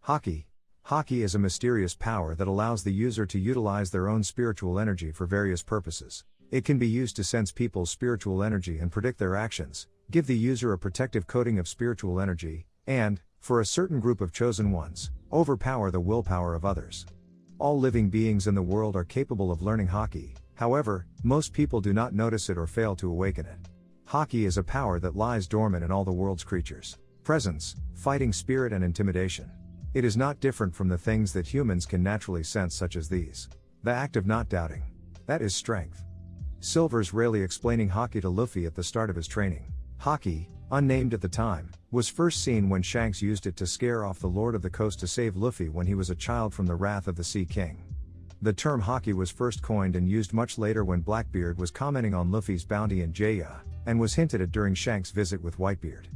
Haki. Haki is a mysterious power that allows the user to utilize their own spiritual energy for various purposes. It can be used to sense people's spiritual energy and predict their actions, give the user a protective coating of spiritual energy, and, for a certain group of chosen ones, overpower the willpower of others. All living beings in the world are capable of learning Haki, however, most people do not notice it or fail to awaken it. Haki is a power that lies dormant in all the world's creatures. Presence, fighting spirit and intimidation. It is not different from the things that humans can naturally sense, such as these. The act of not doubting. That is strength. Silver's rarely explaining Haki to Luffy at the start of his training. Haki, unnamed at the time, was first seen when Shanks used it to scare off the Lord of the Coast to save Luffy when he was a child from the wrath of the Sea King. The term Haki was first coined and used much later when Blackbeard was commenting on Luffy's bounty in Jaya, and was hinted at during Shanks' visit with Whitebeard.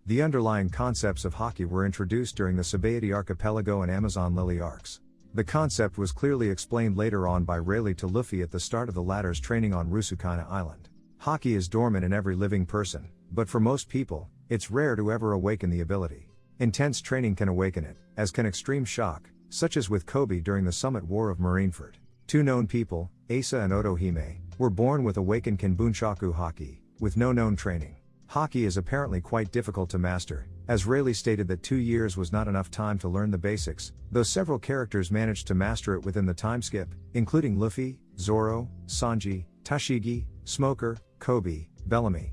The underlying concepts of Haki were introduced during the Sabaody Archipelago and Amazon Lily arcs. The concept was clearly explained later on by Rayleigh to Luffy at the start of the latter's training on Rusukaina Island. Haki is dormant in every living person, but for most people, it's rare to ever awaken the ability. Intense training can awaken it, as can extreme shock, such as with Kobe during the Summit War of Marineford. Two known people, Asa and Otohime, were born with awakened Kenbunshoku Haki, with no known training. Haki is apparently quite difficult to master, as Rayleigh stated that 2 years was not enough time to learn the basics, though several characters managed to master it within the time skip, including Luffy, Zoro, Sanji, Tashigi, Smoker, Kobe, Bellamy.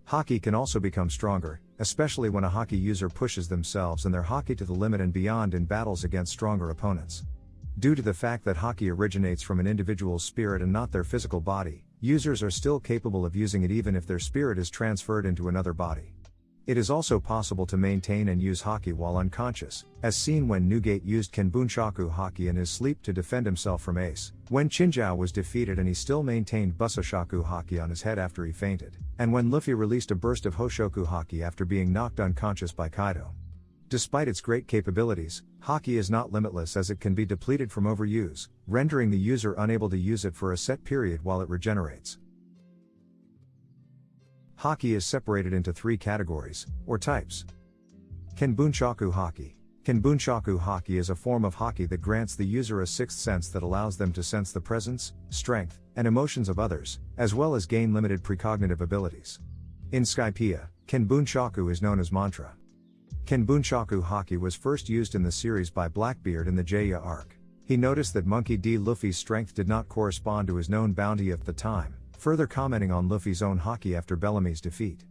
Haki can also become stronger, especially when a Haki user pushes themselves and their Haki to the limit and beyond in battles against stronger opponents. Due to the fact that Haki originates from an individual's spirit and not their physical body, users are still capable of using it even if their spirit is transferred into another body. It is also possible to maintain and use Haki while unconscious, as seen when Newgate used Kenbunshoku Haki in his sleep to defend himself from Ace, when Chinjao was defeated and he still maintained Busoshoku Haki on his head after he fainted, and when Luffy released a burst of Haoshoku Haki after being knocked unconscious by Kaido. Despite its great capabilities, Haki is not limitless as it can be depleted from overuse, rendering the user unable to use it for a set period while it regenerates. Haki is separated into 3 categories, or types. Kenbunshoku Haki. Kenbunshoku Haki is a form of Haki that grants the user a sixth sense that allows them to sense the presence, strength, and emotions of others, as well as gain limited precognitive abilities. In Skypiea, Kenbunshoku is known as mantra. Kenbunshoku Haki was first used in the series by Blackbeard in the Jaya arc. He noticed that Monkey D. Luffy's strength did not correspond to his known bounty at the time, further commenting on Luffy's own Haki after Bellamy's defeat.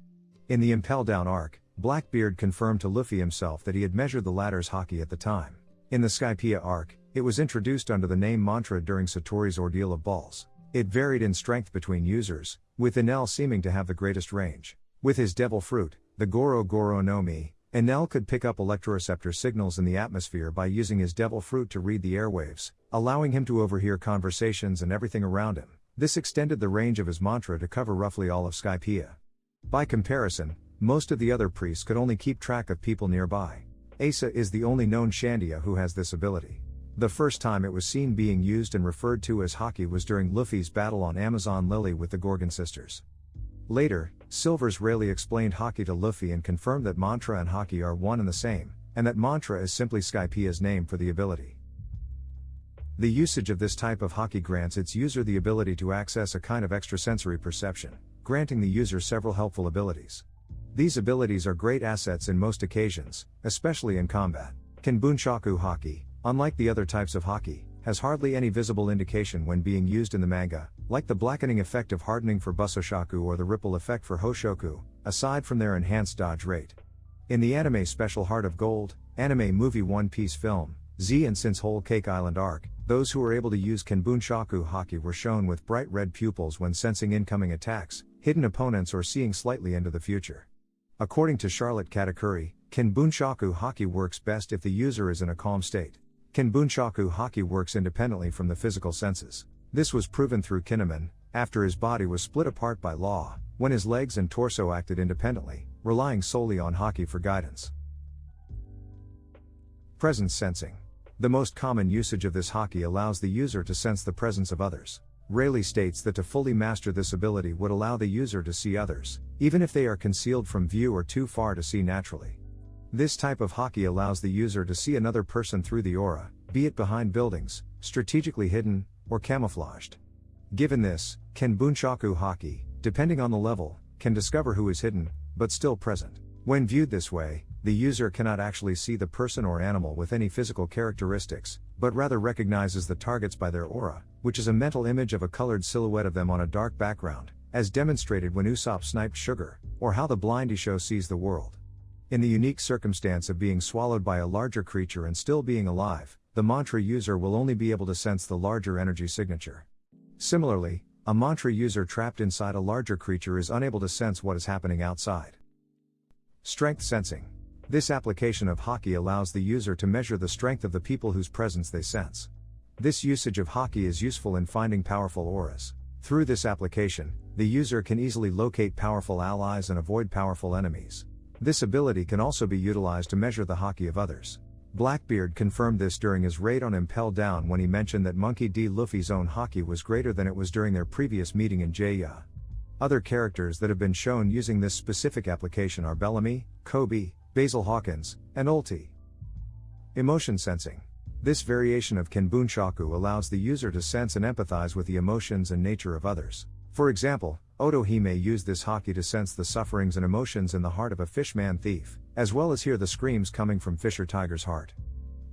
In the Impel Down arc, Blackbeard confirmed to Luffy himself that he had measured the latter's Haki at the time. In the Skypiea arc, it was introduced under the name mantra during Satori's ordeal of balls. It varied in strength between users, with Enel seeming to have the greatest range. With his devil fruit, the Goro Goro no Mi, Enel could pick up electroreceptor signals in the atmosphere by using his devil fruit to read the airwaves, allowing him to overhear conversations and everything around him. This extended the range of his mantra to cover roughly all of Skypiea. By comparison, most of the other priests could only keep track of people nearby. Asa is the only known Shandia who has this ability. The first time it was seen being used and referred to as Haki was during Luffy's battle on Amazon Lily with the Gorgon sisters. Later, Silver's Rayleigh explained Haki to Luffy and confirmed that mantra and Haki are one and the same, and that mantra is simply Skypiea's name for the ability. The usage of this type of Haki grants its user the ability to access a kind of extrasensory perception, granting the user several helpful abilities. These abilities are great assets in most occasions, especially in combat. Kenbunshoku Haki, unlike the other types of Haki, has hardly any visible indication when being used in the manga, like the blackening effect of hardening for Busoshoku or the ripple effect for Haoshoku, aside from their enhanced dodge rate. In the anime Special Heart of Gold, anime movie One Piece film, Z and since Whole Cake Island arc, those who were able to use Kenbunshoku Haki were shown with bright red pupils when sensing incoming attacks, hidden opponents or seeing slightly into the future. According to Charlotte Katakuri, Kenbunshoku Haki works best if the user is in a calm state. Kenbunshoku Haki works independently from the physical senses. This was proven through Kinemon, after his body was split apart by Law, when his legs and torso acted independently, relying solely on Haki for guidance. Presence sensing. The most common usage of this Haki allows the user to sense the presence of others. Rayleigh states that to fully master this ability would allow the user to see others, even if they are concealed from view or too far to see naturally. This type of Haki allows the user to see another person through the aura, be it behind buildings, strategically hidden, or camouflaged. Given this, Kenbunshoku Haki, depending on the level, can discover who is hidden, but still present. When viewed this way, the user cannot actually see the person or animal with any physical characteristics, but rather recognizes the targets by their aura, which is a mental image of a colored silhouette of them on a dark background, as demonstrated when Usopp sniped Sugar, or how the blind Isho sees the world. In the unique circumstance of being swallowed by a larger creature and still being alive, the mantra user will only be able to sense the larger energy signature. Similarly, a mantra user trapped inside a larger creature is unable to sense what is happening outside. Strength sensing. This application of Haki allows the user to measure the strength of the people whose presence they sense. This usage of Haki is useful in finding powerful auras. Through this application, the user can easily locate powerful allies and avoid powerful enemies. This ability can also be utilized to measure the Haki of others. Blackbeard confirmed this during his raid on Impel Down when he mentioned that Monkey D. Luffy's own Haki was greater than it was during their previous meeting in Jaya. Other characters that have been shown using this specific application are Bellamy, Kobe, Basil Hawkins, and Ulti. Emotion sensing. This variation of Kenbunshoku allows the user to sense and empathize with the emotions and nature of others. For example, Otohime used this Haki to sense the sufferings and emotions in the heart of a fishman thief, as well as hear the screams coming from Fisher Tiger's heart.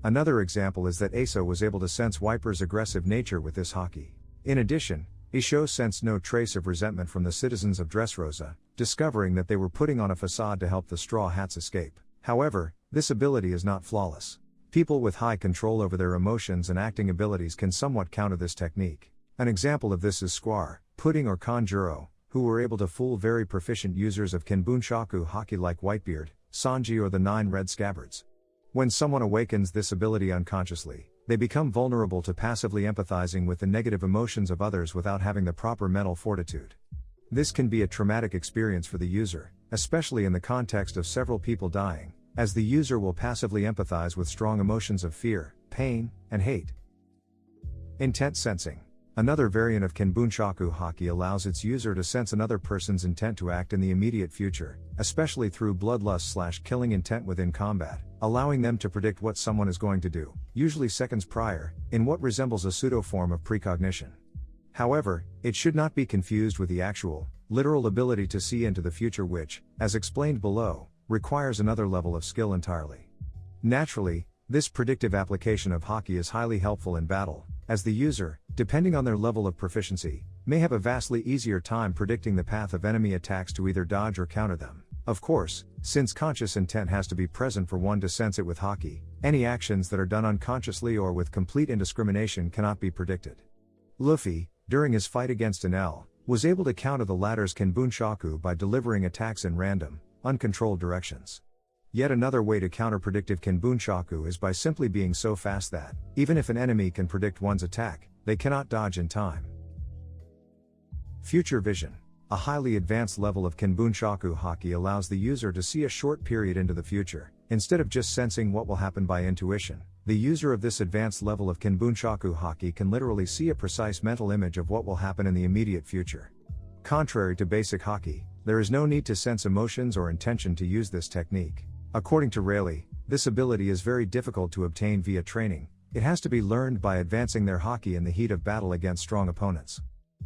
Another example is that Asa was able to sense Wiper's aggressive nature with this Haki. In addition, Isho sensed no trace of resentment from the citizens of Dressrosa, discovering that they were putting on a facade to help the Straw Hats escape. However, this ability is not flawless. People with high control over their emotions and acting abilities can somewhat counter this technique. An example of this is Square, Pudding or Kanjuro, who were able to fool very proficient users of Kenbunshoku Haki like Whitebeard, Sanji or the 9 Red Scabbards. When someone awakens this ability unconsciously, they become vulnerable to passively empathizing with the negative emotions of others without having the proper mental fortitude. This can be a traumatic experience for the user, especially in the context of several people dying, as the user will passively empathize with strong emotions of fear, pain, and hate. Intent sensing. Another variant of Kenbunshoku Haki allows its user to sense another person's intent to act in the immediate future, especially through bloodlust/killing intent within combat, allowing them to predict what someone is going to do, usually seconds prior, in what resembles a pseudo-form of precognition. However, it should not be confused with the actual, literal ability to see into the future which, as explained below, requires another level of skill entirely. Naturally, this predictive application of Haki is highly helpful in battle, as the user, depending on their level of proficiency, may have a vastly easier time predicting the path of enemy attacks to either dodge or counter them. Of course, since conscious intent has to be present for one to sense it with Haki, any actions that are done unconsciously or with complete indiscrimination cannot be predicted. Luffy, during his fight against Enel, was able to counter the latter's Kenbunshoku by delivering attacks in random, uncontrolled directions. Yet another way to counter predictive Kenbunshoku is by simply being so fast that, even if an enemy can predict one's attack, they cannot dodge in time. Future vision. A highly advanced level of Kenbunshoku Haki allows the user to see a short period into the future, instead of just sensing what will happen by intuition. The user of this advanced level of Kenbunshoku Haki can literally see a precise mental image of what will happen in the immediate future. Contrary to basic Haki, there is no need to sense emotions or intention to use this technique. According to Rayleigh, this ability is very difficult to obtain via training. It has to be learned by advancing their Haki in the heat of battle against strong opponents.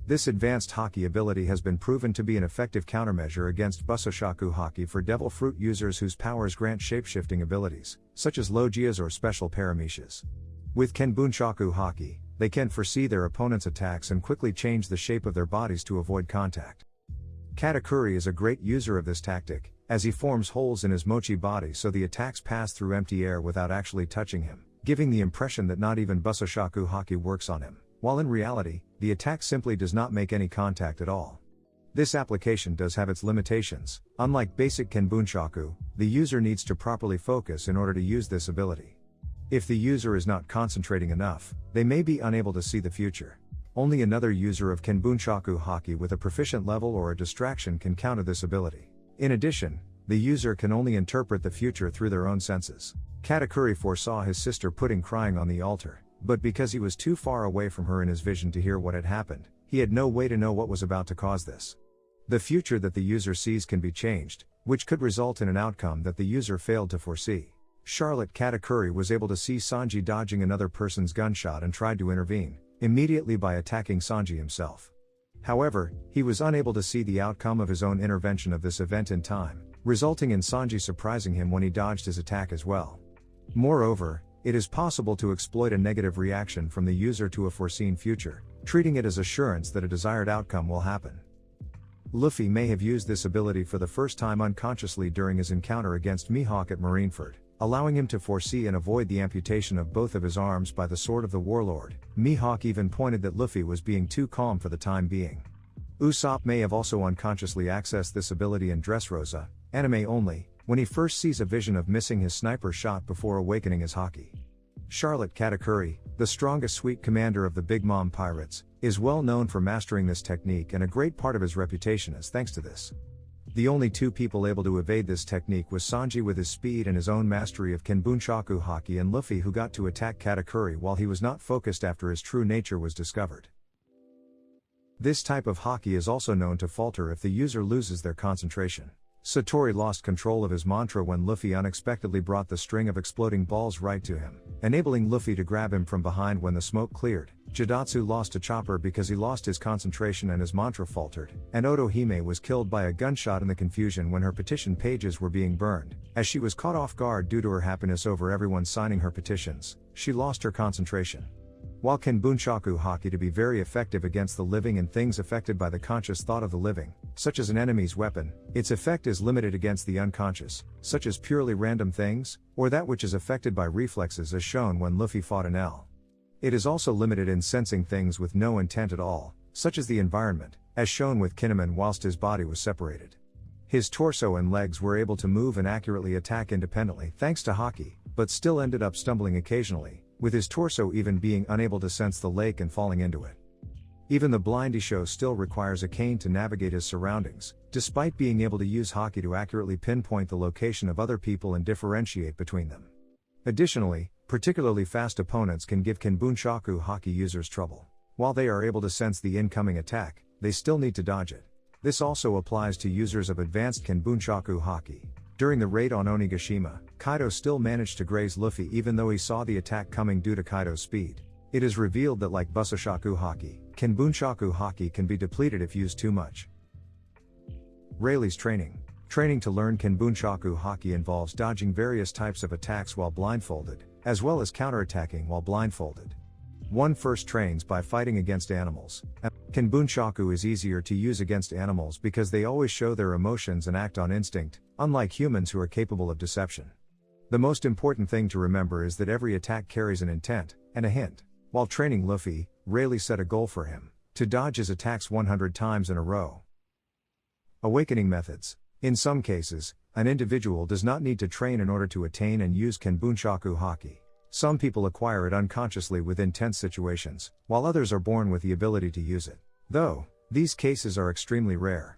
This advanced Haki ability has been proven to be an effective countermeasure against Busoshoku Haki for Devil Fruit users whose powers grant shapeshifting abilities, such as Logias or special Paramecias. With Kenbunshoku Haki, they can foresee their opponent's attacks and quickly change the shape of their bodies to avoid contact. Katakuri is a great user of this tactic, as he forms holes in his mochi body so the attacks pass through empty air without actually touching him, giving the impression that not even Busoshoku Haki works on him, while in reality, the attack simply does not make any contact at all. This application does have its limitations. Unlike basic Kenbunshoku, the user needs to properly focus in order to use this ability. If the user is not concentrating enough, they may be unable to see the future. Only another user of Kenbunshoku Haki with a proficient level or a distraction can counter this ability. In addition, the user can only interpret the future through their own senses. Katakuri foresaw his sister Pudding crying on the altar, but because he was too far away from her in his vision to hear what had happened, he had no way to know what was about to cause this. The future that the user sees can be changed, which could result in an outcome that the user failed to foresee. Charlotte Katakuri was able to see Sanji dodging another person's gunshot and tried to intervene, immediately by attacking Sanji himself. However, he was unable to see the outcome of his own intervention of this event in time, resulting in Sanji surprising him when he dodged his attack as well. Moreover, it is possible to exploit a negative reaction from the user to a foreseen future, treating it as assurance that a desired outcome will happen. Luffy may have used this ability for the first time unconsciously during his encounter against Mihawk at Marineford, allowing him to foresee and avoid the amputation of both of his arms by the sword of the warlord. Mihawk even pointed that Luffy was being too calm for the time being. Usopp may have also unconsciously accessed this ability in Dressrosa, anime only, when he first sees a vision of missing his sniper shot before awakening his Haki. Charlotte Katakuri, the strongest sweet commander of the Big Mom pirates, is well known for mastering this technique, and a great part of his reputation is thanks to this. The only two people able to evade this technique was Sanji with his speed and his own mastery of Kenbunshoku Haki, and Luffy, who got to attack Katakuri while he was not focused after his true nature was discovered. This type of Haki is also known to falter if the user loses their concentration. Satori lost control of his mantra when Luffy unexpectedly brought the string of exploding balls right to him, enabling Luffy to grab him from behind when the smoke cleared. Jidatsu lost to Chopper because he lost his concentration and his mantra faltered, and Otohime was killed by a gunshot in the confusion when her petition pages were being burned. As she was caught off guard due to her happiness over everyone signing her petitions, she lost her concentration. While Kenbunshoku Haki to be very effective against the living and things affected by the conscious thought of the living, such as an enemy's weapon, its effect is limited against the unconscious, such as purely random things, or that which is affected by reflexes as shown when Luffy fought an L. It is also limited in sensing things with no intent at all, such as the environment, as shown with Kinemon whilst his body was separated. His torso and legs were able to move and accurately attack independently thanks to Haki, but still ended up stumbling occasionally, with his torso even being unable to sense the lake and falling into it. Even the blind Isho still requires a cane to navigate his surroundings, despite being able to use Haki to accurately pinpoint the location of other people and differentiate between them. Additionally, particularly fast opponents can give Kenbunshoku Haki users trouble. While they are able to sense the incoming attack, they still need to dodge it. This also applies to users of advanced Kenbunshoku Haki. During the raid on Onigashima, Kaido still managed to graze Luffy even though he saw the attack coming due to Kaido's speed. It is revealed that like Busoshoku Haki, Kenbunshoku Haki can be depleted if used too much. Rayleigh's training. Training to learn Kenbunshoku Haki involves dodging various types of attacks while blindfolded, as well as counterattacking while blindfolded. One first trains by fighting against animals. Kenbunshoku is easier to use against animals because they always show their emotions and act on instinct, unlike humans who are capable of deception. The most important thing to remember is that every attack carries an intent, and a hint. While training Luffy, Rayleigh set a goal for him, to dodge his attacks 100 times in a row. Awakening methods. In some cases, an individual does not need to train in order to attain and use Kenbunshoku Haki. Some people acquire it unconsciously within tense situations, while others are born with the ability to use it. Though, these cases are extremely rare.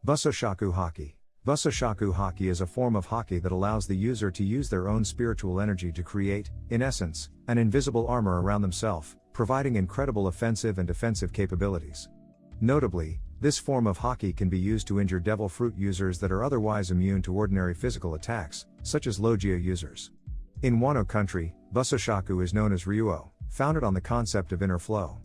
Busoshoku Haki. Busoshoku Haki is a form of Haki that allows the user to use their own spiritual energy to create, in essence, an invisible armor around themselves, providing incredible offensive and defensive capabilities. Notably, this form of Haki can be used to injure Devil Fruit users that are otherwise immune to ordinary physical attacks, such as Logia users. In Wano country, Busoshoku is known as Ryuo, founded on the concept of inner flow.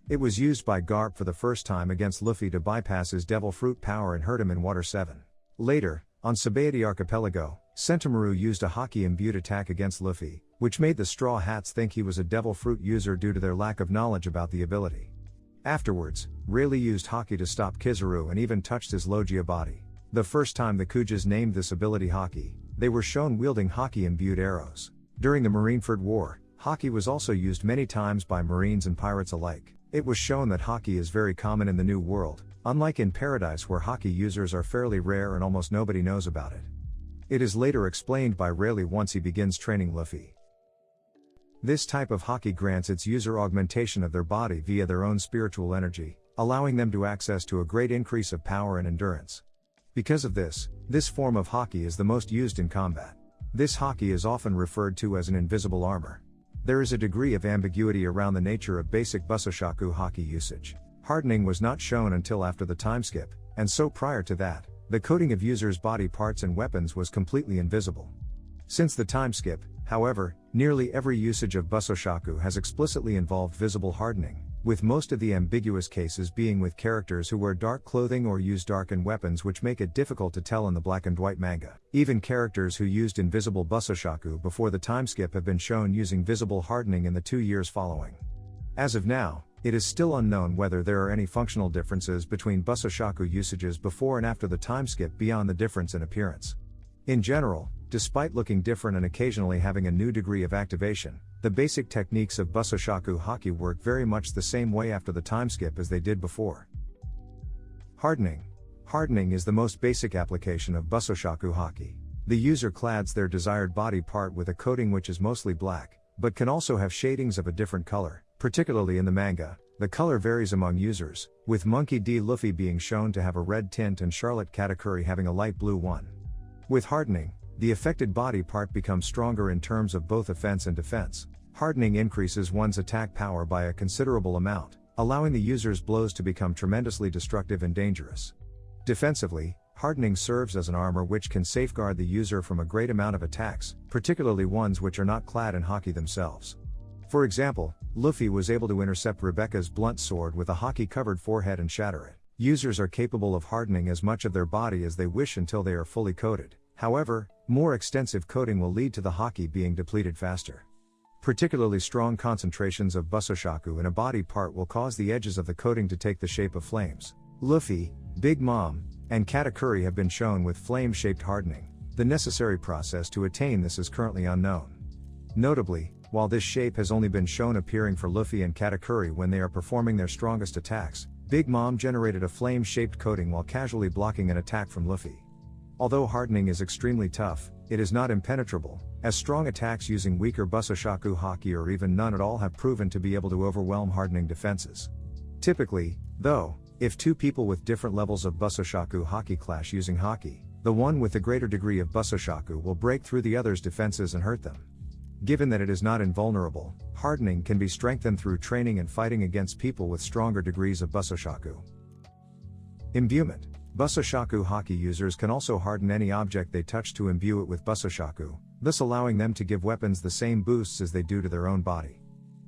It was used by Garp for the first time against Luffy to bypass his Devil Fruit power and hurt him in Water 7. Later, on Sabaody Archipelago, Sentamaru used a Haki-imbued attack against Luffy, which made the Straw Hats think he was a Devil Fruit user due to their lack of knowledge about the ability. Afterwards, Rayleigh used Haki to stop Kizaru and even touched his Logia body. The first time the Kujas named this ability Haki, they were shown wielding Haki-imbued arrows. During the Marineford War, Haki was also used many times by Marines and pirates alike. It was shown that Haki is very common in the New World, unlike in Paradise where Haki users are fairly rare and almost nobody knows about it. It is later explained by Rayleigh once he begins training Luffy. This type of Haki grants its user augmentation of their body via their own spiritual energy, allowing them to access to a great increase of power and endurance. Because of this, this form of Haki is the most used in combat. This Haki is often referred to as an invisible armor. There is a degree of ambiguity around the nature of basic Busoshoku Haki usage. Hardening was not shown until after the time skip, and so prior to that, the coating of users' body parts and weapons was completely invisible. Since the time skip, however, nearly every usage of Busoshoku has explicitly involved visible hardening, with most of the ambiguous cases being with characters who wear dark clothing or use darkened weapons, which make it difficult to tell in the black and white manga. Even characters who used invisible Busoshoku before the time skip have been shown using visible hardening in the 2 years following. As of now, it is still unknown whether there are any functional differences between Busoshoku usages before and after the time skip beyond the difference in appearance. In general, despite looking different and occasionally having a new degree of activation, the basic techniques of Busoshoku Haki work very much the same way after the time skip as they did before. Hardening. Hardening is the most basic application of Busoshoku Haki. The user clads their desired body part with a coating which is mostly black, but can also have shadings of a different color. Particularly in the manga, the color varies among users, with Monkey D. Luffy being shown to have a red tint and Charlotte Katakuri having a light blue one. With hardening, the affected body part becomes stronger in terms of both offense and defense. Hardening increases one's attack power by a considerable amount, allowing the user's blows to become tremendously destructive and dangerous. Defensively, hardening serves as an armor which can safeguard the user from a great amount of attacks, particularly ones which are not clad in Haki themselves. For example, Luffy was able to intercept Rebecca's blunt sword with a Haki-covered forehead and shatter it. Users are capable of hardening as much of their body as they wish until they are fully coated. However, more extensive coating will lead to the Haki being depleted faster. Particularly strong concentrations of Busoshoku in a body part will cause the edges of the coating to take the shape of flames. Luffy, Big Mom, and Katakuri have been shown with flame-shaped hardening. The necessary process to attain this is currently unknown. Notably, while this shape has only been shown appearing for Luffy and Katakuri when they are performing their strongest attacks, Big Mom generated a flame-shaped coating while casually blocking an attack from Luffy. Although hardening is extremely tough, it is not impenetrable, as strong attacks using weaker Busoshoku Haki or even none at all have proven to be able to overwhelm hardening defenses. Typically, though, if two people with different levels of Busoshoku Haki clash using Haki, the one with the greater degree of Busoshoku will break through the other's defenses and hurt them. Given that it is not invulnerable, hardening can be strengthened through training and fighting against people with stronger degrees of Busoshoku. Imbuement. Busoshoku Haki users can also harden any object they touch to imbue it with Busoshoku, thus allowing them to give weapons the same boosts as they do to their own body.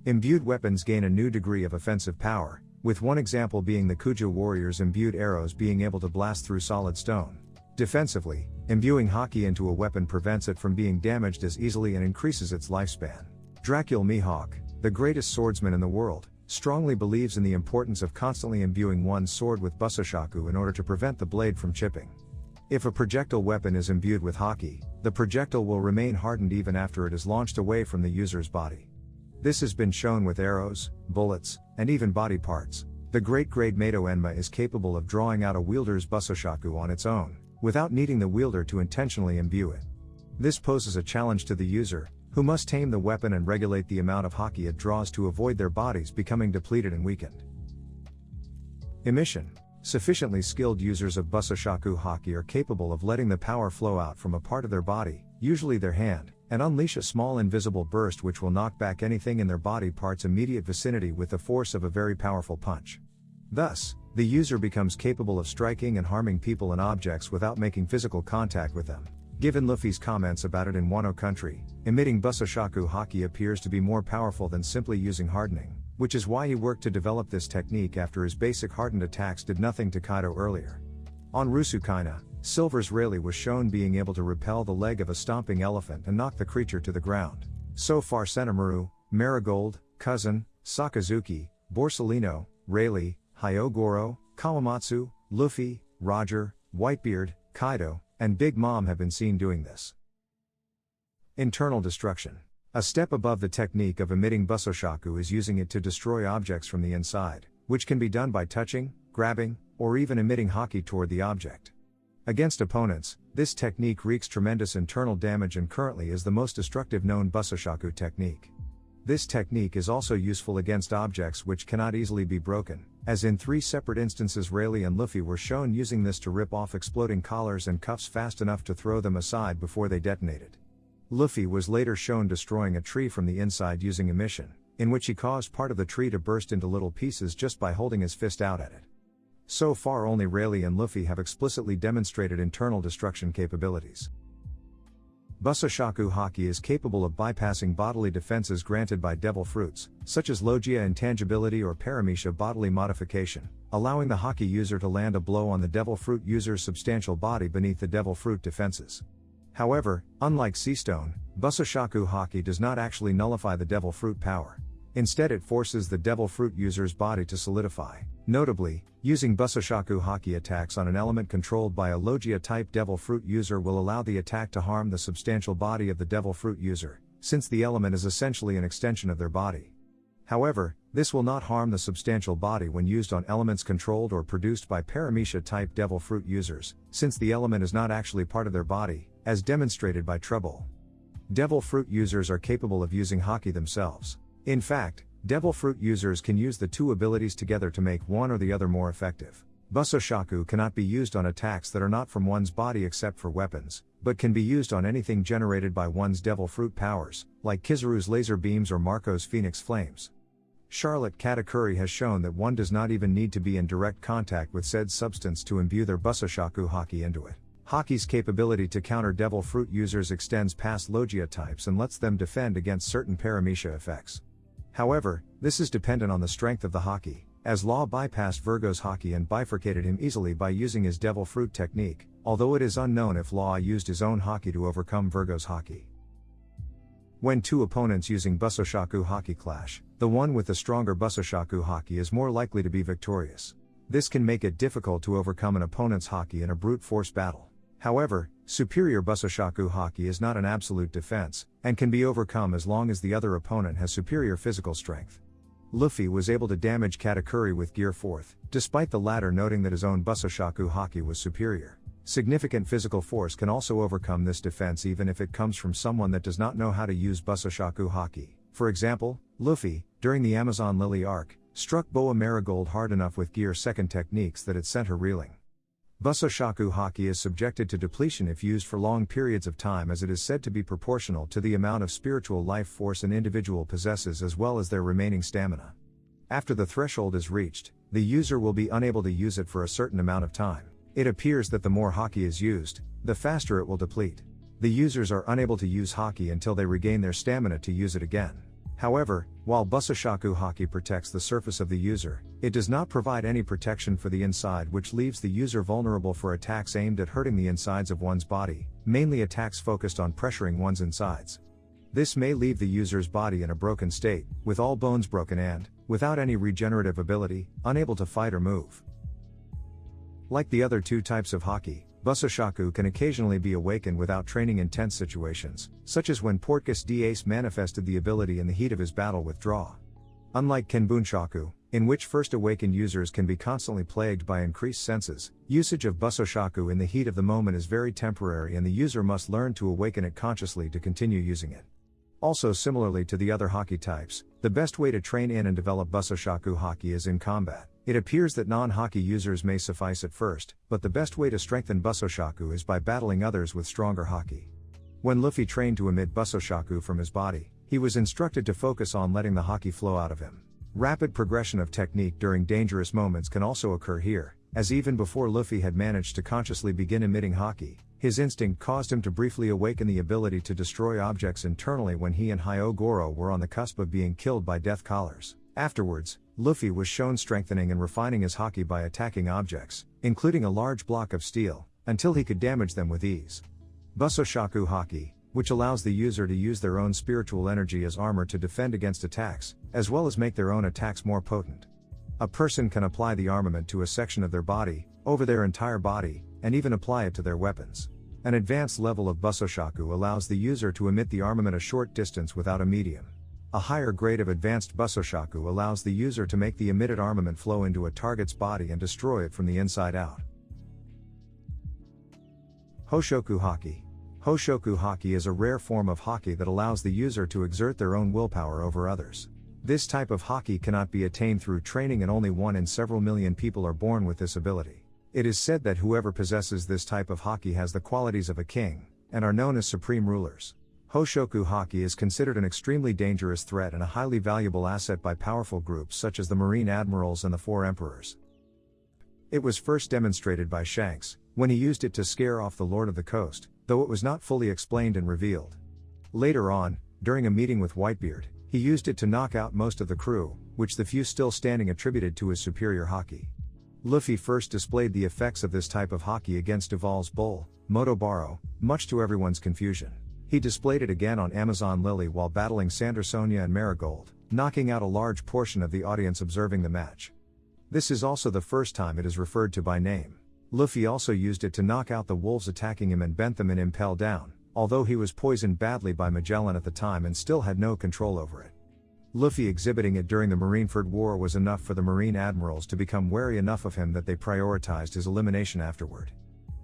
Imbued weapons gain a new degree of offensive power, with one example being the Kuja warriors' imbued arrows being able to blast through solid stone. Defensively, imbuing Haki into a weapon prevents it from being damaged as easily and increases its lifespan. Dracula Mihawk, the greatest swordsman in the world, strongly believes in the importance of constantly imbuing one's sword with Busoshoku in order to prevent the blade from chipping. If a projectile weapon is imbued with Haki, the projectile will remain hardened even after it is launched away from the user's body. This has been shown with arrows, bullets, and even body parts. The great-grade Mato Enma is capable of drawing out a wielder's Busoshoku on its own, without needing the wielder to intentionally imbue it. This poses a challenge to the user, who must tame the weapon and regulate the amount of Haki it draws to avoid their bodies becoming depleted and weakened. Emission. Sufficiently skilled users of Busoshoku Haki are capable of letting the power flow out from a part of their body, usually their hand, and unleash a small invisible burst which will knock back anything in their body part's immediate vicinity with the force of a very powerful punch. Thus, the user becomes capable of striking and harming people and objects without making physical contact with them. Given Luffy's comments about it in Wano Country, emitting Busoshoku Haki appears to be more powerful than simply using hardening, which is why he worked to develop this technique after his basic hardened attacks did nothing to Kaido earlier. On Rusukaina, Silver's Rayleigh was shown being able to repel the leg of a stomping elephant and knock the creature to the ground. So far Senamaru, Marigold, Cousin, Sakazuki, Borsalino, Rayleigh, Hyogoro, Kawamatsu, Luffy, Roger, Whitebeard, Kaido, and Big Mom have been seen doing this. Internal destruction. A step above the technique of emitting Busoshoku is using it to destroy objects from the inside, which can be done by touching, grabbing, or even emitting Haki toward the object. Against opponents, this technique wreaks tremendous internal damage and currently is the most destructive known Busoshoku technique. This technique is also useful against objects which cannot easily be broken, as in 3 separate instances Rayleigh and Luffy were shown using this to rip off exploding collars and cuffs fast enough to throw them aside before they detonated. Luffy was later shown destroying a tree from the inside using emission, in which he caused part of the tree to burst into little pieces just by holding his fist out at it. So far only Rayleigh and Luffy have explicitly demonstrated internal destruction capabilities. Busoshoku Haki is capable of bypassing bodily defenses granted by devil fruits, such as Logia intangibility or Paramecia bodily modification, allowing the Haki user to land a blow on the devil fruit user's substantial body beneath the devil fruit defenses. However, unlike Seastone, Busoshoku Haki does not actually nullify the devil fruit power. Instead it forces the devil fruit user's body to solidify. Notably, using Busoshoku Haki attacks on an element controlled by a Logia-type devil fruit user will allow the attack to harm the substantial body of the devil fruit user, since the element is essentially an extension of their body. However, this will not harm the substantial body when used on elements controlled or produced by Paramecia-type devil fruit users, since the element is not actually part of their body, as demonstrated by Trouble. Devil fruit users are capable of using Haki themselves. In fact, devil fruit users can use the two abilities together to make one or the other more effective. Busoshoku cannot be used on attacks that are not from one's body except for weapons, but can be used on anything generated by one's devil fruit powers, like Kizaru's laser beams or Marco's phoenix flames. Charlotte Katakuri has shown that one does not even need to be in direct contact with said substance to imbue their Busoshoku Haki into it. Haki's capability to counter devil fruit users extends past Logia types and lets them defend against certain Paramecia effects. However, this is dependent on the strength of the Haki, as Law bypassed Virgo's Haki and bifurcated him easily by using his devil fruit technique, although it is unknown if Law used his own Haki to overcome Virgo's Haki. When two opponents using Busoshoku Haki clash, the one with the stronger Busoshoku Haki is more likely to be victorious. This can make it difficult to overcome an opponent's Haki in a brute force battle. However, superior Busoshoku Haki is not an absolute defense, and can be overcome as long as the other opponent has superior physical strength. Luffy was able to damage Katakuri with Gear 4th, despite the latter noting that his own Busoshoku Haki was superior. Significant physical force can also overcome this defense even if it comes from someone that does not know how to use Busoshoku Haki. For example, Luffy, during the Amazon Lily arc, struck Boa Marigold hard enough with Gear 2nd techniques that it sent her reeling. Busoshoku Haki is subjected to depletion if used for long periods of time, as it is said to be proportional to the amount of spiritual life force an individual possesses as well as their remaining stamina. After the threshold is reached, the user will be unable to use it for a certain amount of time. It appears that the more Haki is used, the faster it will deplete. The users are unable to use Haki until they regain their stamina to use it again. However, while Busoshoku Haki protects the surface of the user, it does not provide any protection for the inside, which leaves the user vulnerable for attacks aimed at hurting the insides of one's body, mainly attacks focused on pressuring one's insides. This may leave the user's body in a broken state, with all bones broken and, without any regenerative ability, unable to fight or move. Like the other two types of Haki, Busoshoku can occasionally be awakened without training in tense situations, such as when Portgas d'Ace manifested the ability in the heat of his battle with Draw. Unlike Kenbunshoku, in which first awakened users can be constantly plagued by increased senses, usage of Busoshoku in the heat of the moment is very temporary and the user must learn to awaken it consciously to continue using it. Also, similarly to the other Haki types, the best way to train in and develop Busoshoku Haki is in combat. It appears that non-Haki users may suffice at first, but the best way to strengthen Busoshoku is by battling others with stronger Haki. When Luffy trained to emit Busoshoku from his body, he was instructed to focus on letting the Haki flow out of him. Rapid progression of technique during dangerous moments can also occur here, as even before Luffy had managed to consciously begin emitting Haki, his instinct caused him to briefly awaken the ability to destroy objects internally when he and Hyogoro were on the cusp of being killed by death collars. Afterwards, Luffy was shown strengthening and refining his Haki by attacking objects, including a large block of steel, until he could damage them with ease. Busoshoku Haki, which allows the user to use their own spiritual energy as armor to defend against attacks, as well as make their own attacks more potent. A person can apply the armament to a section of their body, over their entire body, and even apply it to their weapons. An advanced level of Busoshoku allows the user to emit the armament a short distance without a medium. A higher grade of advanced Busoshoku allows the user to make the emitted armament flow into a target's body and destroy it from the inside out. Haoshoku Haki. Haoshoku Haki is a rare form of Haki that allows the user to exert their own willpower over others. This type of Haki cannot be attained through training and only 1 in several million people are born with this ability. It is said that whoever possesses this type of Haki has the qualities of a king, and are known as supreme rulers. Haoshoku Haki is considered an extremely dangerous threat and a highly valuable asset by powerful groups such as the Marine Admirals and the Four Emperors. It was first demonstrated by Shanks, when he used it to scare off the Lord of the Coast, though it was not fully explained and revealed. Later on, during a meeting with Whitebeard, he used it to knock out most of the crew, which the few still standing attributed to his superior haki. Luffy first displayed the effects of this type of haki against Duval's bull, Motobaro, much to everyone's confusion. He displayed it again on Amazon Lily while battling Sandersonia and Marigold, knocking out a large portion of the audience observing the match. This is also the first time it is referred to by name. Luffy also used it to knock out the wolves attacking him and bent them and impel down, although he was poisoned badly by Magellan at the time and still had no control over it. Luffy exhibiting it during the Marineford War was enough for the Marine admirals to become wary enough of him that they prioritized his elimination afterward.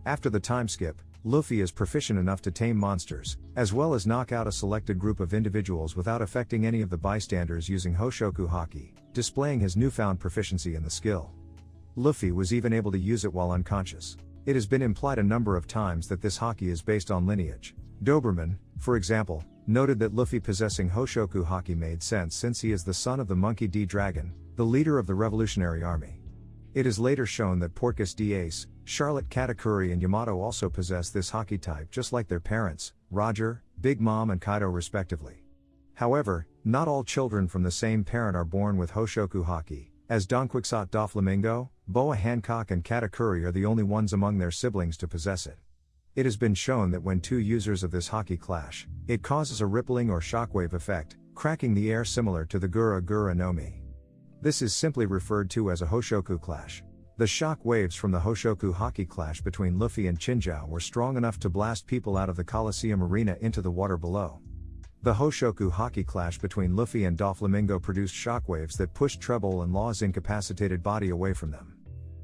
After the time skip, Luffy is proficient enough to tame monsters, as well as knock out a selected group of individuals without affecting any of the bystanders using Haoshoku Haki, displaying his newfound proficiency in the skill. Luffy was even able to use it while unconscious. It has been implied a number of times that this Haki is based on lineage. Doberman, for example, noted that Luffy possessing Haoshoku Haki made sense since he is the son of the Monkey D. Dragon, the leader of the Revolutionary Army. It is later shown that Portgas D. Ace, Charlotte Katakuri and Yamato also possess this Haki type just like their parents, Roger, Big Mom and Kaido respectively. However, not all children from the same parent are born with Haoshoku Haki, as Don Quixote Doflamingo, Boa Hancock and Katakuri are the only ones among their siblings to possess it. It has been shown that when two users of this Haki clash, it causes a rippling or shockwave effect, cracking the air similar to the Gura Gura no Mi. This is simply referred to as a Haoshoku clash. The shock waves from the Haoshoku Haki clash between Luffy and Chinjao were strong enough to blast people out of the Colosseum arena into the water below. The Haoshoku Haki clash between Luffy and Doflamingo produced shockwaves that pushed Treble and Law's incapacitated body away from them.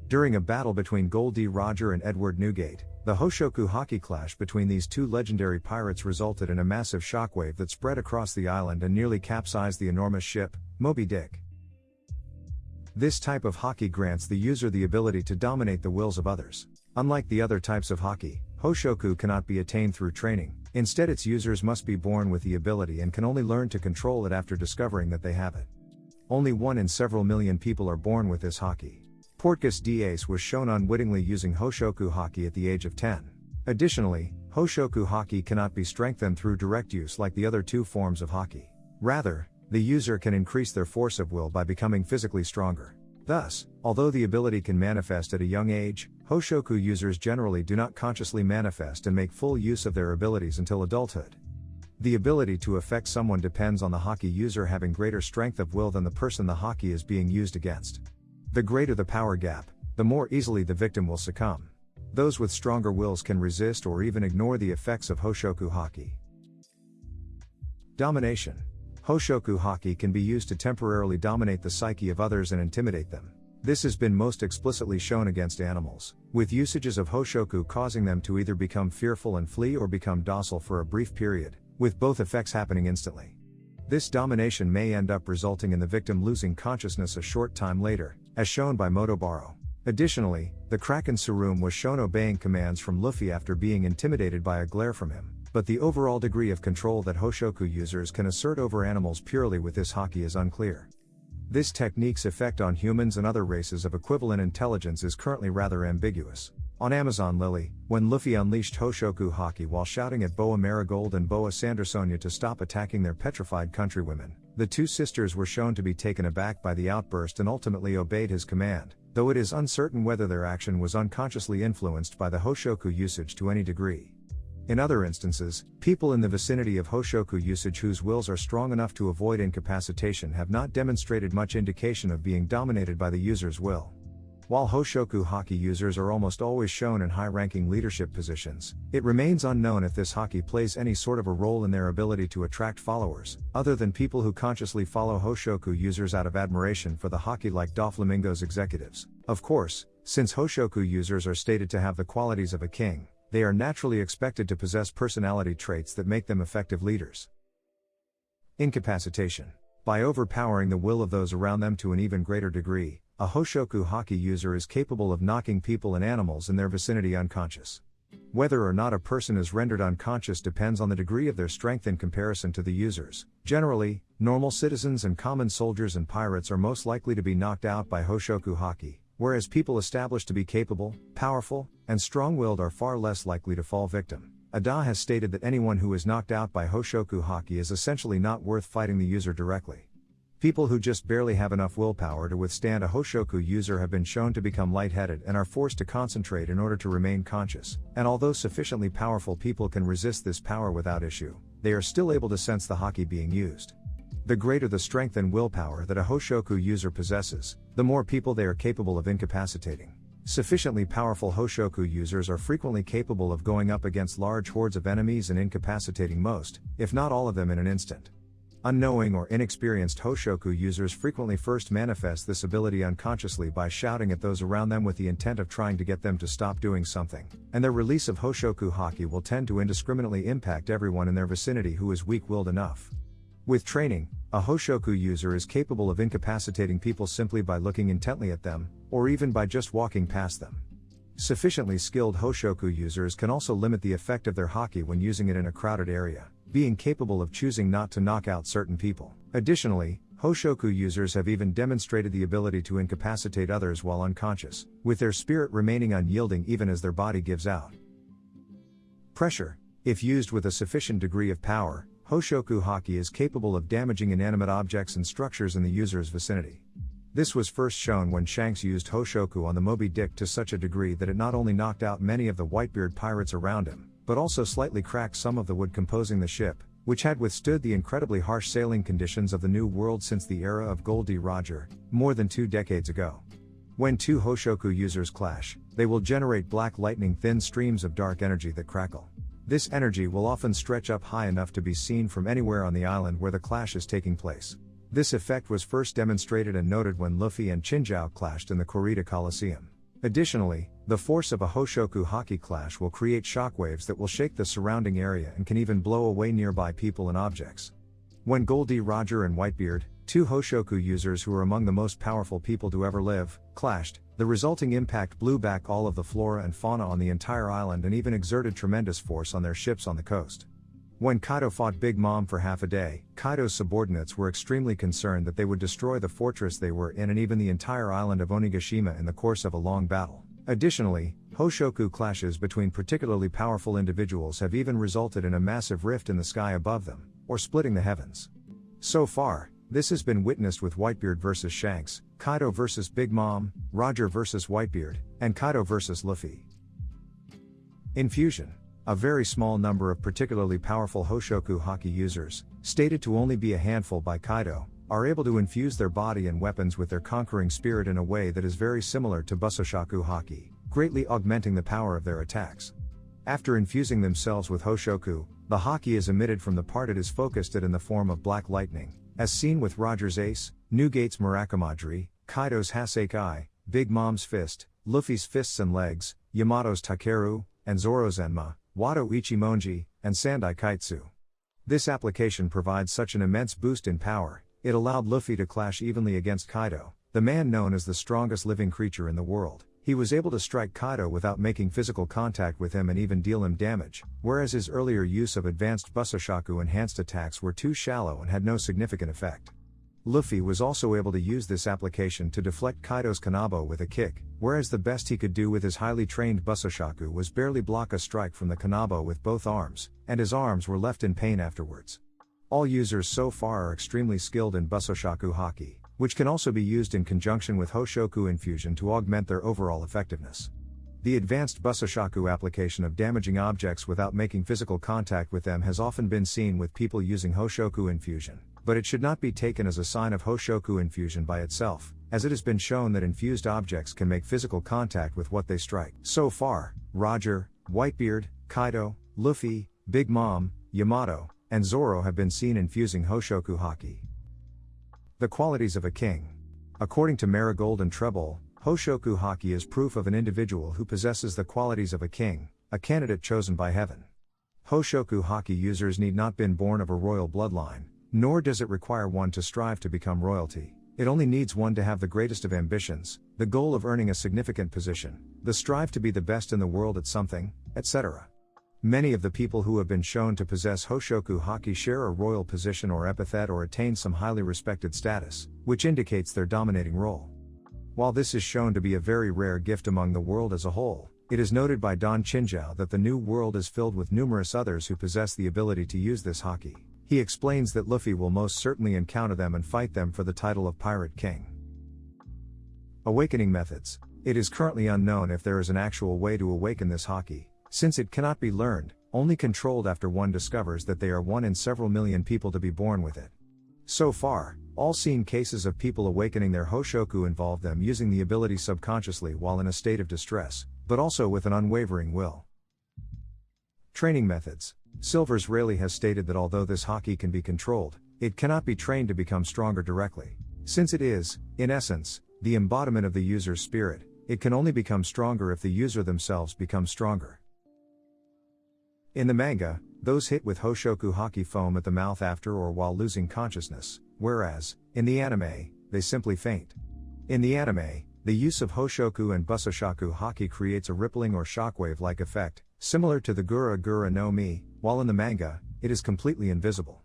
During a battle between Goldie Roger and Edward Newgate, the Haoshoku Haki clash between these two legendary pirates resulted in a massive shockwave that spread across the island and nearly capsized the enormous ship, Moby Dick. This type of Haki grants the user the ability to dominate the wills of others. Unlike the other types of Haki, Haoshoku cannot be attained through training, instead its users must be born with the ability and can only learn to control it after discovering that they have it. Only 1 in several million people are born with this Haki. Portgas D. Ace was shown unwittingly using Haoshoku Haki at the age of 10. Additionally, Haoshoku Haki cannot be strengthened through direct use like the other two forms of Haki. Rather, the user can increase their force of will by becoming physically stronger. Thus, although the ability can manifest at a young age, Haoshoku users generally do not consciously manifest and make full use of their abilities until adulthood. The ability to affect someone depends on the Haki user having greater strength of will than the person the Haki is being used against. The greater the power gap, the more easily the victim will succumb. Those with stronger wills can resist or even ignore the effects of Haoshoku Haki. Domination. Haoshoku Haki can be used to temporarily dominate the psyche of others and intimidate them. This has been most explicitly shown against animals, with usages of Haoshoku causing them to either become fearful and flee or become docile for a brief period, with both effects happening instantly. This domination may end up resulting in the victim losing consciousness a short time later, as shown by Motobaro. Additionally, the Kraken Tsurumu was shown obeying commands from Luffy after being intimidated by a glare from him, but the overall degree of control that Haoshoku users can assert over animals purely with this Haki is unclear. This technique's effect on humans and other races of equivalent intelligence is currently rather ambiguous. On Amazon Lily, when Luffy unleashed Haoshoku Haki while shouting at Boa Marigold and Boa Sandersonia to stop attacking their petrified countrywomen, the two sisters were shown to be taken aback by the outburst and ultimately obeyed his command, though it is uncertain whether their action was unconsciously influenced by the Haoshoku usage to any degree. In other instances, people in the vicinity of Haoshoku usage whose wills are strong enough to avoid incapacitation have not demonstrated much indication of being dominated by the user's will. While Haoshoku Haki users are almost always shown in high-ranking leadership positions, it remains unknown if this Haki plays any sort of a role in their ability to attract followers, other than people who consciously follow Haoshoku users out of admiration for the Haki like Doflamingo's executives. Of course, since Haoshoku users are stated to have the qualities of a king, they are naturally expected to possess personality traits that make them effective leaders. Incapacitation. By overpowering the will of those around them to an even greater degree, a Haoshoku Haki user is capable of knocking people and animals in their vicinity unconscious. Whether or not a person is rendered unconscious depends on the degree of their strength in comparison to the users. Generally, normal citizens and common soldiers and pirates are most likely to be knocked out by Haoshoku Haki, whereas people established to be capable, powerful, and strong-willed are far less likely to fall victim. Ada has stated that anyone who is knocked out by Haoshoku Haki is essentially not worth fighting the user directly. People who just barely have enough willpower to withstand a Haoshoku user have been shown to become lightheaded and are forced to concentrate in order to remain conscious, and although sufficiently powerful people can resist this power without issue, they are still able to sense the Haki being used. The greater the strength and willpower that a Haoshoku user possesses, the more people they are capable of incapacitating. Sufficiently powerful Haoshoku users are frequently capable of going up against large hordes of enemies and incapacitating most, if not all of them in an instant. Unknowing or inexperienced Haoshoku users frequently first manifest this ability unconsciously by shouting at those around them with the intent of trying to get them to stop doing something, and their release of Haoshoku Haki will tend to indiscriminately impact everyone in their vicinity who is weak-willed enough. With training, a Haoshoku user is capable of incapacitating people simply by looking intently at them, or even by just walking past them. Sufficiently skilled Haoshoku users can also limit the effect of their Haki when using it in a crowded area, being capable of choosing not to knock out certain people. Additionally, Haoshoku users have even demonstrated the ability to incapacitate others while unconscious, with their spirit remaining unyielding even as their body gives out. Pressure. If used with a sufficient degree of power, Haoshoku Haki is capable of damaging inanimate objects and structures in the user's vicinity. This was first shown when Shanks used Haoshoku on the Moby Dick to such a degree that it not only knocked out many of the Whitebeard pirates around him, but also slightly cracked some of the wood composing the ship, which had withstood the incredibly harsh sailing conditions of the New World since the era of Gold D. Roger, more than 2 decades ago. When two Haoshoku users clash, they will generate black lightning-thin streams of dark energy that crackle. This energy will often stretch up high enough to be seen from anywhere on the island where the clash is taking place. This effect was first demonstrated and noted when Luffy and Chinjao clashed in the Corrida Coliseum. Additionally, the force of a Haoshoku Haki clash will create shockwaves that will shake the surrounding area and can even blow away nearby people and objects. When Goldie Roger and Whitebeard, two Haoshoku users who are among the most powerful people to ever live, clashed, the resulting impact blew back all of the flora and fauna on the entire island and even exerted tremendous force on their ships on the coast. When Kaido fought Big Mom for half a day, Kaido's subordinates were extremely concerned that they would destroy the fortress they were in and even the entire island of Onigashima in the course of a long battle. Additionally, Haoshoku clashes between particularly powerful individuals have even resulted in a massive rift in the sky above them, or splitting the heavens. So far, this has been witnessed with Whitebeard vs Shanks, Kaido vs Big Mom, Roger vs Whitebeard, and Kaido vs Luffy. Infusion. A very small number of particularly powerful Haoshoku Haki users, stated to only be a handful by Kaido, are able to infuse their body and weapons with their conquering spirit in a way that is very similar to Busoshoku Haki, greatly augmenting the power of their attacks. After infusing themselves with Haoshoku, the Haki is emitted from the part it is focused at in the form of black lightning, as seen with Roger's Ace, Newgate's Murakumadri, Kaido's Haseikai, Big Mom's Fist, Luffy's Fists and Legs, Yamato's Takeru, and Zoro's Enma, Wado Ichimonji, and Sandai Kaitsu. This application provides such an immense boost in power, it allowed Luffy to clash evenly against Kaido, the man known as the strongest living creature in the world. He was able to strike Kaido without making physical contact with him and even deal him damage, whereas his earlier use of advanced Busoshoku enhanced attacks were too shallow and had no significant effect. Luffy was also able to use this application to deflect Kaido's Kanabo with a kick, whereas the best he could do with his highly trained Busoshoku was barely block a strike from the Kanabo with both arms, and his arms were left in pain afterwards. All users so far are extremely skilled in Busoshoku Haki, which can also be used in conjunction with Haoshoku infusion to augment their overall effectiveness. The advanced Busoshoku application of damaging objects without making physical contact with them has often been seen with people using Haoshoku infusion, but it should not be taken as a sign of Haoshoku infusion by itself, as it has been shown that infused objects can make physical contact with what they strike. So far, Roger, Whitebeard, Kaido, Luffy, Big Mom, Yamato, and Zoro have been seen infusing Haoshoku Haki. The qualities of a king. According to Marigold and Treble, Haoshoku Haki is proof of an individual who possesses the qualities of a king, a candidate chosen by heaven. Haoshoku Haki users need not been born of a royal bloodline, nor does it require one to strive to become royalty. It only needs one to have the greatest of ambitions, the goal of earning a significant position, the strive to be the best in the world at something, etc. Many of the people who have been shown to possess Haoshoku Haki share a royal position or epithet or attain some highly respected status, which indicates their dominating role. While this is shown to be a very rare gift among the world as a whole, it is noted by Don Chinjiao that the new world is filled with numerous others who possess the ability to use this Haki. He explains that Luffy will most certainly encounter them and fight them for the title of Pirate King. Awakening methods. It is currently unknown if there is an actual way to awaken this Haki, since it cannot be learned, only controlled after one discovers that they are one in several million people to be born with it. So far, all seen cases of people awakening their Haoshoku involve them using the ability subconsciously while in a state of distress, but also with an unwavering will. Training methods. Silvers Rayleigh has stated that although this Haki can be controlled, it cannot be trained to become stronger directly. Since it is, in essence, the embodiment of the user's spirit, it can only become stronger if the user themselves become stronger. In the manga, those hit with Haoshoku Haki foam at the mouth after or while losing consciousness, whereas, in the anime, they simply faint. In the anime, the use of Haoshoku and Busoshoku Haki creates a rippling or shockwave-like effect, similar to the Gura Gura no Mi, while in the manga, it is completely invisible.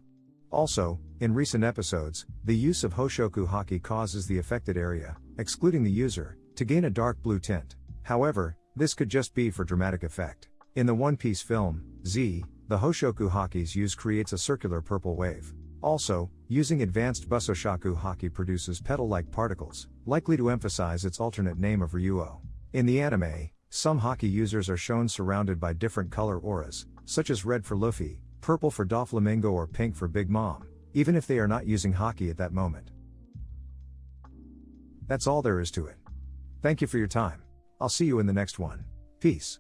Also, in recent episodes, the use of Haoshoku Haki causes the affected area, excluding the user, to gain a dark blue tint. However, this could just be for dramatic effect. In the One Piece film, Z, the Haoshoku Haki's use creates a circular purple wave. Also, using advanced Busoshoku Haki produces petal-like particles, likely to emphasize its alternate name of Ryuo. In the anime, some Haki users are shown surrounded by different color auras, such as red for Luffy, purple for Doflamingo or pink for Big Mom, even if they are not using Haki at that moment. That's all there is to it. Thank you for your time. I'll see you in the next one. Peace.